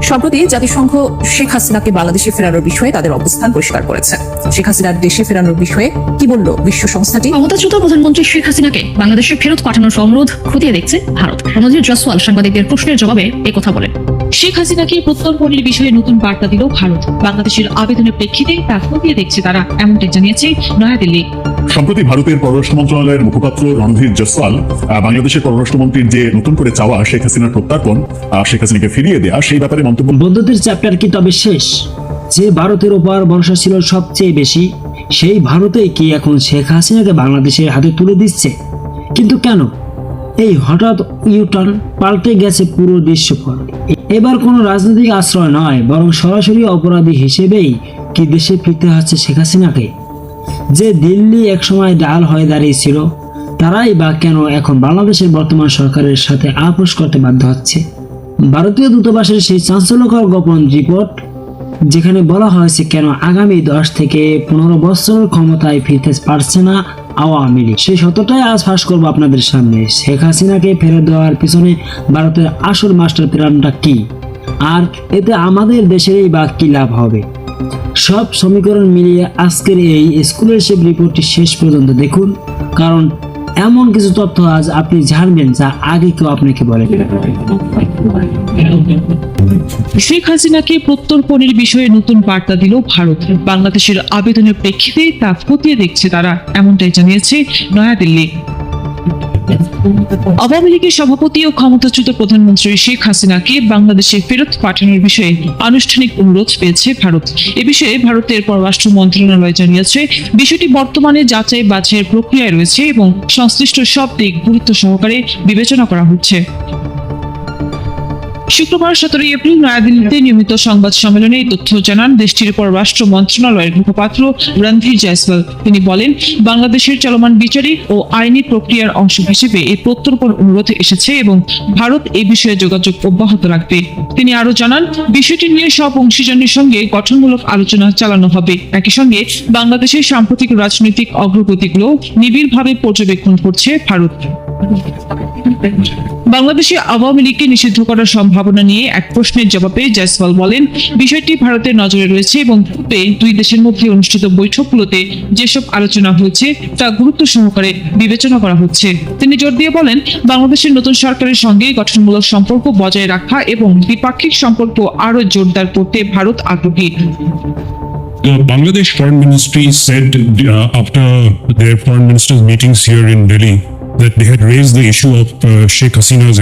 সম্প্রতি জাতিসংঘ শেখ হাসিনাকে বাংলাদেশে ফেরানোর বিষয়ে তাদের অবস্থান পরিষ্কার করেছে। শেখ হাসিনার দেশে ফেরানোর বিষয়ে কি বলল বিশ্ব সংস্থাটি? ক্ষমতাচ্যুত প্রধানমন্ত্রী শেখ হাসিনাকে বাংলাদেশে ফেরত পাঠানোর অনুরোধ খতিয়ে দেখছে ভারত। রণধীর জয়সওয়াল সাংবাদিকদের প্রশ্নের জবাবে একথা বলেন। শেখ হাসিনাকে প্রত্যর্পণের বিষয়ে নতুন বার্তা দিল ভারত। বাংলাদেশের আবেদনের প্রেক্ষিতে তা খতিয়ে দেখছে তারা, এমনটাই জানিয়েছে নয়াদিল্লি। সম্প্রতি ভারতের পররাষ্ট্র মন্ত্রণালয়ের মুখপাত্র রণধীর জয়সওয়াল বাংলাদেশের পররাষ্ট্রমন্ত্রীর যে নতুন করে চাওয়া শেখ হাসিনার প্রত্যর্পণ, শেখ হাসিনাকে ফিরিয়ে দেয়া, সেই ব্যাপারে মন্তব্য। বন্ধুদের চ্যাপ্টার কি তবে শেষ? যে ভারতের উপর ভরসা ছিল সবচেয়ে বেশি, সেই ভারতেই কি এখন শেখ হাসিনাকে বাংলাদেশের হাতে তুলে দিচ্ছে? কিন্তু কেন এই হঠাৎ ইউটার্ন? পাল্টে গেছে পুরো দৃশ্যপট। এবার কোনো রাজনৈতিক আশ্রয় নয়, বরং সরাসরি অপরাধী হিসেবেই কি দেশে ফিরতে হচ্ছে শেখ হাসিনাকে? যে দিল্লি একসময় ডাল হয়ে দাঁড়িয়েছিল, তারাই বা কেন এখন বাংলাদেশের বর্তমান সরকারের সাথে আপোষ করতে বাধ্য হচ্ছে? ভারতীয় দূতাবাসের সেই চাঞ্চল্যকর গোপন রিপোর্ট, যেখানে বলা হয়েছে কেন আগামী 10 থেকে 15 বছর ক্ষমতায় ফিরতে পারছে না আওয়ামী লীগ, সেই সত্যটাই আজ ফাঁস করবো আপনাদের সামনে। শেখ হাসিনাকে ফেরত দেওয়ার পিছনে ভারতের আসল মাস্টার প্ল্যানটা কি, আর এতে আমাদের দেশেরই বা কি লাভ হবে? সব সমীকরণ মিলিয়ে আজকের এই এক্সক্লুসিভ রিপোর্টটি শেষ পর্যন্ত দেখুন, কারণ এমন কিছু তথ্য আজ আপনি জানবেন যা আগে কেউ আপনাকে বলে। শেখ হাসিনাকে প্রত্যর্পণের বিষয়ে নতুন বার্তা দিল ভারত। বাংলাদেশের আবেদনের প্রেক্ষিতে তা খতিয়ে দেখছে তারা, এমনটাই জানিয়েছে নয়াদিল্লি। আওয়ামী লীগের সভাপতি ও ক্ষমতাচ্যুত প্রধানমন্ত্রী শেখ হাসিনাকে বাংলাদেশে ফেরত পাঠানোর বিষয়ে আনুষ্ঠানিক অনুরোধ পেয়েছে ভারত। এ বিষয়ে ভারতের পররাষ্ট্র মন্ত্রণালয় জানিয়েছে, বিষয়টি বর্তমানে যাচাই বাছাইয়ের প্রক্রিয়ায় রয়েছে এবং সংশ্লিষ্ট সব দিক গুরুত্ব সহকারে বিবেচনা করা হচ্ছে। শুক্রবার 17 এপ্রিল নয়াদিল্লিতে নিয়মিত সংবাদ সম্মেলনে এই তথ্য জানান দেশটির পররাষ্ট্র মন্ত্রণালয়ের মুখপাত্র রণধীর জয়সওয়াল। তিনি বলেন, বাংলাদেশের চলমান বিচারিক ও আইনি প্রক্রিয়ার অংশ হিসেবে এই প্রত্যর্পণ অনুরোধ এসেছে এবং ভারত এই বিষয়ে যোগাযোগ অব্যাহত রাখবে। তিনি আরো জানান, বিষয়টি নিয়ে সব অংশীজনের সঙ্গে গঠনমূলক আলোচনা চালানো হবে। একই সঙ্গে বাংলাদেশের সাম্প্রতিক রাজনৈতিক অগ্রগতিগুলো নিবিড়ভাবে পর্যবেক্ষণ করছে ভারত। বাংলাদেশে আওয়ামী লীগকে নিষিদ্ধ করার সম্ভাবনা নিয়ে এক প্রশ্নের জবাবে জয়সওয়াল বলেন, বিষয়টি ভারতের নজরে রয়েছে এবং পূর্বে দুই দেশের মধ্যে অনুষ্ঠিত বৈঠকগুলোতে যেসব আলোচনা হয়েছে তা গুরুত্ব সহকারে বিবেচনা করা হচ্ছে। তিনি জোর দিয়ে বলেন, বাংলাদেশের নতুন সরকারের সঙ্গে গঠনমূলক সম্পর্ক বজায় রাখা এবং দ্বিপাক্ষিক সম্পর্ক আরো জোরদার করতে ভারত আগ্রহী। The Bangladesh Foreign Ministry said after their foreign ministers' meetings here in Delhi that they had raised the issue of Sheikh Hasina's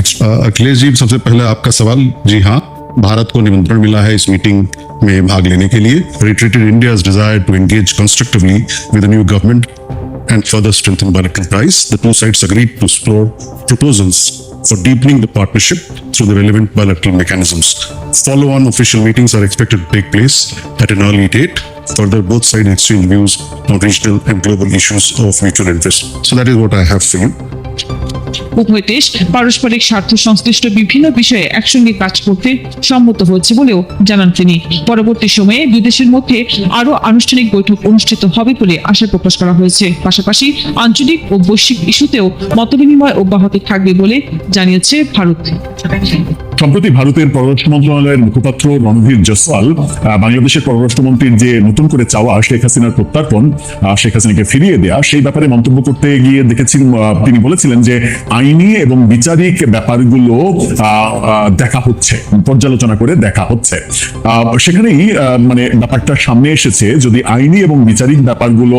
Akhilesh ji, सबसे पहले आपका सवाल, जी हाँ, भारत को निमंत्रण मिला है इस मीटिंग में भाग लेने के लिए। Reiterated India's desire to engage constructively with the new government and further strengthen bilateral ties. The two sides agreed to explore proposals for deepening the partnership through the relevant bilateral mechanisms. Follow-on official meetings are expected to take place at an early date. Further, both sides exchange views on regional and global issues of mutual interest. So that is what I have for you. উভয় দেশ পারস্পরিক স্বার্থ সংশ্লিষ্ট বিভিন্ন বিষয়ে একসঙ্গে কাজ করতে সম্মত হয়েছে বলেও জানান তিনি। পরবর্তী সময়ে দুই দেশের মধ্যে আরো আনুষ্ঠানিক বৈঠক অনুষ্ঠিত হবে বলে আশা প্রকাশ করা হয়েছে। পাশাপাশি আঞ্চলিক ও বৈশ্বিক ইস্যুতেও মতবিনিময় অব্যাহত থাকবে বলে জানিয়েছে ভারত। সম্প্রতি ভারতের পররাষ্ট্র মন্ত্রণালয়ের মুখপাত্র রণধীর জয়সওয়াল বাংলাদেশের পররাষ্ট্রমন্ত্রীর যে নতুন করে চাওয়া শেখ হাসিনার প্রত্যর্পণ, শেখ হাসিনাকে ফিরিয়ে দেয়া, সেই ব্যাপারে মন্তব্য করতে গিয়ে দেখেছি তিনি বলেছিলেন যে আইনি এবং বিচারিক ব্যাপারগুলো দেখা হচ্ছে, পর্যালোচনা করে দেখা হচ্ছে। সেখানেই মানে ব্যাপারটা সামনে এসেছে, যদি আইনি এবং বিচারিক ব্যাপারগুলো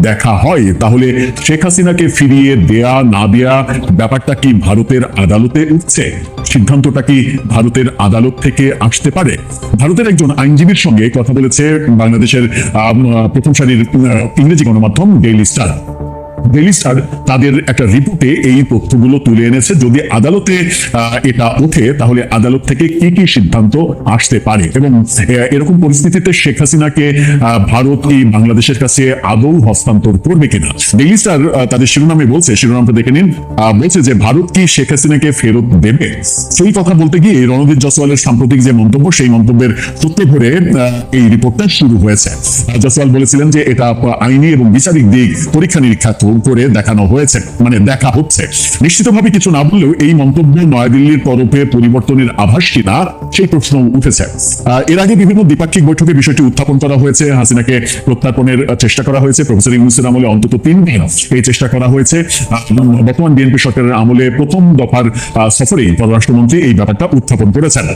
দেখা হয় তাহলে শেখ হাসিনাকে ফিরিয়ে দেয়া না দেয়া ব্যাপারটা কি ভারতের আদালতে উঠছে? সিদ্ধান্তটা কি ভারতের আদালত থেকে আসতে পারে? ভারতের একজন আইনজীবীর সঙ্গে কথা বলেছে বাংলাদেশের প্রথম সারির ইংরেজি গণমাধ্যম ডেইলি স্টার। ডেইলি স্টার তাদের একটা রিপোর্টে এই তথ্যগুলো তুলে এনেছে। যদি আদালতে এটা ওঠে তাহলে আদালত থেকে কি কি সিদ্ধান্ত আসতে পারে এবং এরকম পরিস্থিতিতে শেখ হাসিনাকে ভারত এই বাংলাদেশের কাছে আদৌ হস্তান্তর করবে কিনা। ডেইলি স্টার তাদের শিরোনামে বলছে, শিরোনামটা দেখে নিন, বলছে যে ভারত কি শেখ হাসিনাকে ফেরত দেবে। সেই কথা বলতে গিয়ে রণধীর জয়সওয়ালের সাম্প্রতিক যে মন্তব্য, সেই মন্তব্যের তথ্য ধরে এই রিপোর্টটা শুরু হয়েছে। জয়সওয়াল বলেছিলেন যে এটা আইনি এবং বিচারিক দিক পরীক্ষা নিরীক্ষা করে দেখানো হয়েছে, মানে দেখা হচ্ছে। নিশ্চিতভাবে কিছু না বললেও এই মন্তব্য নয়াদিল্লির তরফে পরিবর্তনের আভাস কিনা সেই প্রশ্ন উঠেছে। এর আগে বিভিন্ন দ্বিপাক্ষিক বৈঠকে বিষয়টি উত্থাপন করা হয়েছে। হাসিনাকে প্রত্যার্পণের চেষ্টা করা হয়েছে। প্রফেসর ইউনূসের আমলে অন্তত 3 দিন এই চেষ্টা করা হয়েছে। বর্তমান বিএনপি সরকারের আমলে প্রথম দফার সফরেই পররাষ্ট্রমন্ত্রী এই ব্যাপারটা উত্থাপন করেছেন।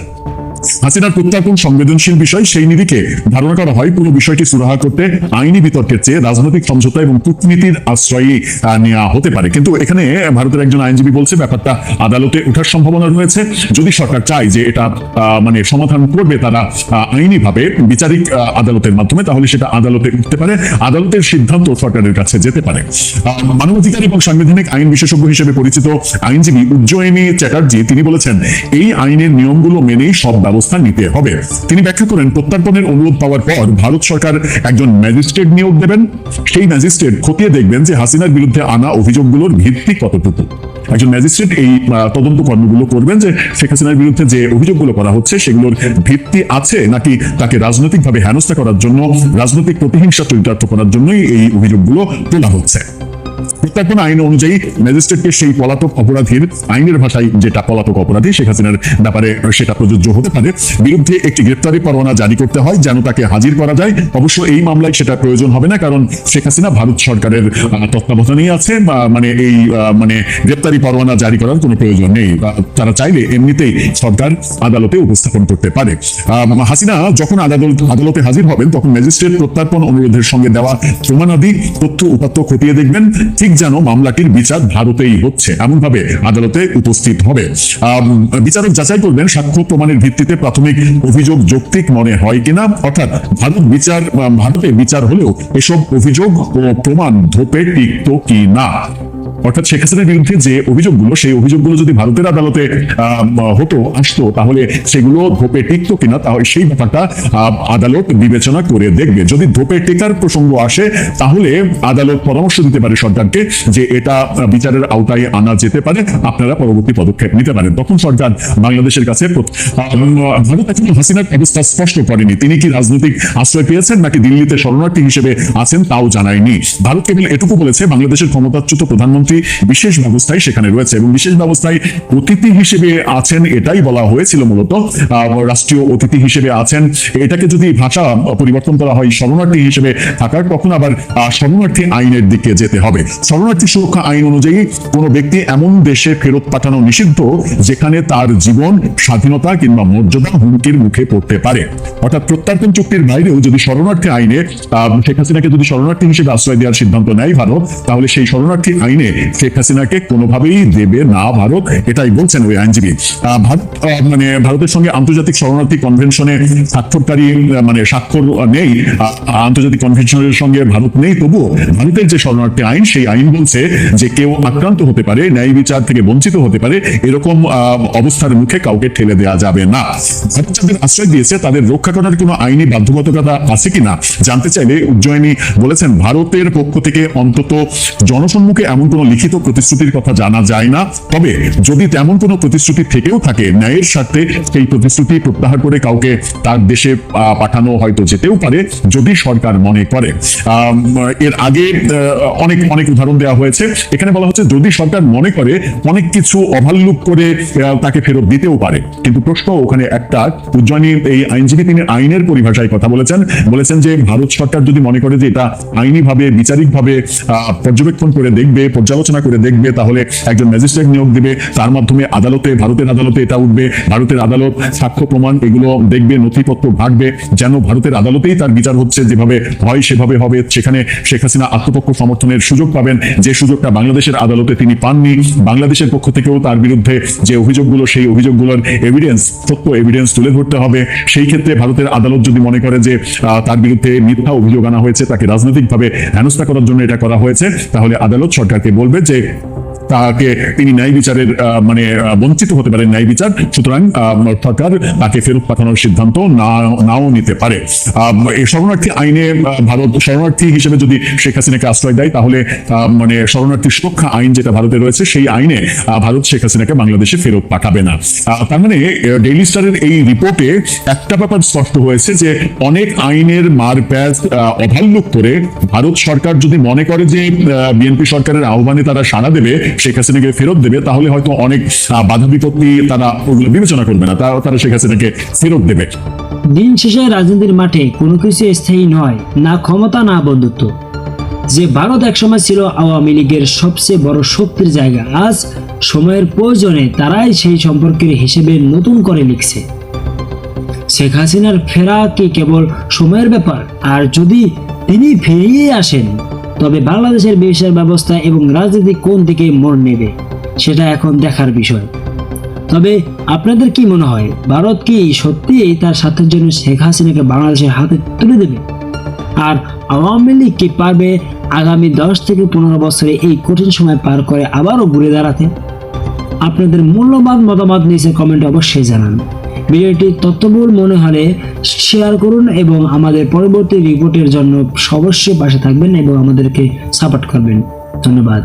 হাসিনার প্রত্যার্পণ সংবেদনশীল বিষয়, সেই নিরিখে ধারণা করা হয় পুরো বিষয়টি সুরাহা করতে আইনি বিতর্কের চেয়ে রাজনৈতিক সমঝোতা এবং কূটনীতির আশ্রয়ই নেওয়া হতে পারে। কিন্তু এখানে ভারতের একজন আইনজীবী বলছে ব্যাপারটা আদালতে ওঠার সম্ভাবনা রয়েছে। যদি সরকার চায় যে এটা মানে সমাধান করবে তারা আইনিভাবে বিচারিক আদালতের মাধ্যমে, তাহলে সেটা আদালতে উঠতে পারে। আদালতের সিদ্ধান্ত সরকারের কাছে যেতে পারে। মানবাধিকার এবং সাংবিধানিক আইন বিশেষজ্ঞ হিসেবে পরিচিত আইনজীবী উজ্জয়িনী চ্যাটার্জি তিনি বলেছেন এই আইনের নিয়মগুলো মেনেই সব ব্যবস্থা নিতে হবে। তিনি ব্যাখ্যা করেন প্রত্যার্পণের অনুরোধ পাওয়ার পর ভারত সরকার একজন ম্যাজিস্ট্রেট নিয়োগ দেবেন। সেই ম্যাজিস্ট্রেট খতিয়ে দেখবেন যে হাসিনার বিরুদ্ধে আনা অভিযোগগুলোর ভিত্তি কতটুকু। একজন ম্যাজিস্ট্রেট এই তদন্ত কর্মগুলো করবেন যে শেখ হাসিনার বিরুদ্ধে যে অভিযোগগুলো করা হচ্ছে সেগুলোর ভিত্তি আছে নাকি তাকে রাজনৈতিকভাবে হেনস্থা করার জন্য, রাজনৈতিক প্রতিহিংসা চরিতার্থ করার জন্যই এই অভিযোগগুলো তোলা হচ্ছে। প্রত্যার্পণ আইন অনুযায়ী ম্যাজিস্ট্রেটকে সেই পলাতক অপরাধীর, আইনের ভাষায় যেটা পলাতক অপরাধী শেখ হাসিনার ব্যাপারে সেটা প্রযোজ্য হতে পারে, বিরুদ্ধে একটি গ্রেপ্তারি পরোয়ানা জারি করতে হয় যেন তাকে হাজির করা যায়। অবশ্য এই মামলায় সেটা প্রয়োজন হবে না, কারণ শেখ হাসিনা ভারত সরকারের তত্ত্বাবধানেই আছে, মানে এই মানে গ্রেপ্তারি পরোয়ানা জারি করার কোনো প্রয়োজন নেই। তারা চাইলে এমনিতেই সরকার আদালতে উপস্থাপন করতে পারে। হাসিনা যখন আদালতে হাজির হবেন তখন ম্যাজিস্ট্রেট প্রত্যার্পণ অনুরোধের সঙ্গে দেওয়া প্রমাণাদি, তথ্য উপাত্ত খতিয়ে দেখবেন, ঠিক যেন মামলাটির বিচার ভারতেই হচ্ছে এমনভাবে আদালতে উপস্থিত হবে। বিচারক যাচাই করবেন সাক্ষ্য প্রমাণের ভিত্তিতে প্রাথমিক অভিযোগ যৌক্তিক মনে হয় কিনা, অর্থাৎ ভারতে বিচার হলেও এসব অভিযোগ ও প্রমাণ ধোপে টিকতো কিনা। অর্থাৎ শেখ হাসিনার বিরুদ্ধে যে অভিযোগগুলো, সেই অভিযোগগুলো যদি ভারতের আদালতে আসতো তাহলে সেগুলো ধোপে টিকতো কিনা, তাহলে সেই ব্যাপারটা আদালত বিবেচনা করে দেখবে। যদি ধোপে টেকার প্রসঙ্গ আসে তাহলে আদালত পরামর্শ দিতে পারে সরকারকে যে এটা বিচারের আওতায় আনা যেতে পারে, আপনারা পরবর্তী পদক্ষেপ নিতে পারেন। তখন সরকার বাংলাদেশের কাছে ভারত এখনো হাসিনার অবস্থা স্পষ্ট করেনি। তিনি কি রাজনৈতিক আশ্রয় পেয়েছেন নাকি দিল্লিতে শরণার্থী হিসেবে আছেন তাও জানায়নি। ভারত কেবল এটুকু বলেছে বাংলাদেশের ক্ষমতাচ্যুত প্রধানমন্ত্রী বিশেষ ব্যবস্থায় সেখানে রয়েছে এবং বিশেষ ব্যবস্থায় অতিথি হিসেবে আছেন, এটাই বলা হয়েছিল মূলত। রাষ্ট্রীয় অতিথি হিসেবে আছেন, এটাকে যদি ভাষা পরিবর্তন করা হয় শরণার্থী হিসেবে থাকার, তখন আবার শরণার্থী আইনের দিকে যেতে হবে। শরণার্থী সুরক্ষা আইন অনুযায়ী কোনো ব্যক্তি এমন দেশে ফেরত পাঠানো নিষিদ্ধ যেখানে তার জীবন, স্বাধীনতা কিংবা মর্যাদা হুমকির মুখে পড়তে পারে। অর্থাৎ প্রত্যার্পণ চুক্তির বাইরেও যদি শরণার্থী আইনে শেখ হাসিনাকে যদি শরণার্থী হিসেবে আশ্রয় দেওয়ার সিদ্ধান্ত নেয় ভারত, তাহলে সেই শরণার্থী আইনে শেখ হাসিনাকে কোনোভাবেই দেবে না ভারত, এটাই বলছেন ওই আইনজীবী। ভারতের সঙ্গে আন্তর্জাতিক শরণার্থী কনভেনশনে স্বাক্ষরকারী স্বাক্ষর নেই, আন্তর্জাতিক কনভেনশনের সঙ্গে ভারত নেই, তবুও ভারতের যে শরণার্থী আইন, সেই আইন বলছে যে কেউ আক্রান্ত হতে পারে, ন্যায় বিচার থেকে বঞ্চিত হতে পারে, এরকম অবস্থার মুখে কাউকে ঠেলে দেওয়া যাবে না। ভারত যাদের আশ্রয় দিয়েছে তাদের রক্ষা করার কোনো আইনি বাধ্যবাধকতা আছে কিনা জানতে চাইলে উজ্জয়িনী বলেছেন ভারতের পক্ষ থেকে অন্তত জনসম্মুখে এমন কোনো লিখিত প্রতিশ্রুতির কথা জানা যায় না। তবে যদি তেমন কোনো প্রতিশ্রুতি থেকেও থাকে, ন্যায়ের স্বার্থে সেই প্রতিশ্রুতি প্রত্যাহার করে কাউকে তার দেশে পাঠানো হয়তো যেতেও পারে যদি সরকার মনে করে। এর আগে অনেক উদাহরণ দেওয়া হয়েছে। এখানে বলা হচ্ছে যদি সরকার মনে করে অনেক কিছু ওভারলুক করে তাকে ফেরত দিতেও পারে। কিন্তু প্রশ্ন ওখানে একটা, উজ্জয়িনী এই আইনজীবী তিনি আইনের পরিভাষায় কথা বলেছেন যে ভারত সরকার যদি মনে করে যে এটা আইনিভাবে বিচারিকভাবে পর্যবেক্ষণ করে দেখবে, পর্যালোচনা করে দেখবে, তাহলে একজন ম্যাজিস্ট্রেট নিয়োগ দিবে, তার মাধ্যমে ভারতের আদালতে এটা উঠবে, ভারতের আদালত সাক্ষ্য প্রমাণ এগুলো দেখবে, নথিপত্র ঘাটবে, যেন ভারতের আদালতেই তার বিচার হচ্ছে যেভাবে হয় সেভাবে হবে। সেখানে শেখ হাসিনা আত্মপক্ষ সমর্থনের সুযোগ পাবেন, যে সুযোগটা বাংলাদেশের আদালতে তিনি পাননি। বাংলাদেশের পক্ষ থেকেও তার বিরুদ্ধে যে অভিযোগগুলো, সেই অভিযোগগুলোর সত্য এভিডেন্স তুলে ধরতে হবে। সেই ক্ষেত্রে ভারতের আদালত যদি মনে করে যে তার বিরুদ্ধে মিথ্যা অভিযোগ আনা হয়েছে, তাকে রাজনৈতিকভাবে হেনস্থা করার জন্য এটা করা হয়েছে, তাহলে আদালত সরকারকে বলবে যে তাকে তিনি ন্যায় বিচারের বঞ্চিত হতে পারেন ন্যায় বিচার, সুতরাং সরকার তাকে ফেরত পাঠানোর সিদ্ধান্ত নাও নিতে পারে। এই শরণার্থী আইনে ভারত শরণার্থী হিসেবে যদি শেখ হাসিনাকে আশ্রয় দেয়, তাহলে শরণার্থী সুরক্ষা আইন যেটা ভারতে রয়েছে সেই আইনে ভারত শেখ হাসিনাকে বাংলাদেশে ফেরত পাঠাবে না। তার মানে ডেইলি স্টারের এই রিপোর্টে একটা ব্যাপার স্পষ্ট হয়েছে যে অনেক আইনের মারপ্যাচ অভাল্লুক করে ভারত সরকার যদি মনে করে যে বিএনপি সরকারের আহ্বানে তারা সাড়া দেবে, শেখ হাসিনাকে ফেরত দেবে, তাহলে হয়তো অনেক বাধা বিপত্তি তারা ওগুলো বিবেচনা করবে না, তারা শেখ হাসিনাকে ফেরত দেবে। দিন শেষে রাজনীতির মাঠে কোনো কিছু স্থায়ী নয়, না ক্ষমতা না বন্ধুত্ব। যে ভারত একসময় ছিল আওয়ামী লীগের সবচেয়ে বড় শক্তির জায়গা, আজ সময়ের প্রয়োজনে তারাই সেই সম্পর্কের হিসেবে নতুন করে লিখছে। শেখ হাসিনার ফেরা কি কেবল সময়ের ব্যাপার? আর যদি তিনি ফিরিয়ে আসেন, তবে বাংলাদেশের বিচার ব্যবস্থা এবং রাজনীতি কোন দিকে মোড় নেবে সেটা এখন দেখার বিষয়। তবে আপনাদের কি মনে হয়, ভারত কি সত্যিই তার স্বার্থের জন্য শেখ হাসিনাকে বাংলাদেশের হাতে তুলে দেবে? আর আওয়ামী লীগ কি পারবে আগামী 10 থেকে 15 বছরে এই কঠিন সময় পার করে আবারও ঘুরে দাঁড়াতে? আপনাদের মূল্যবান মতামত নিচে কমেন্টে অবশ্যই জানান। ভিডিওটি তথ্যবহুল মনে হলে শেয়ার করুন এবং আমাদের পরবর্তী রিপোর্টের জন্য অবশ্যই পাশে থাকবেন এবং আমাদেরকে সাপোর্ট করবেন। ধন্যবাদ।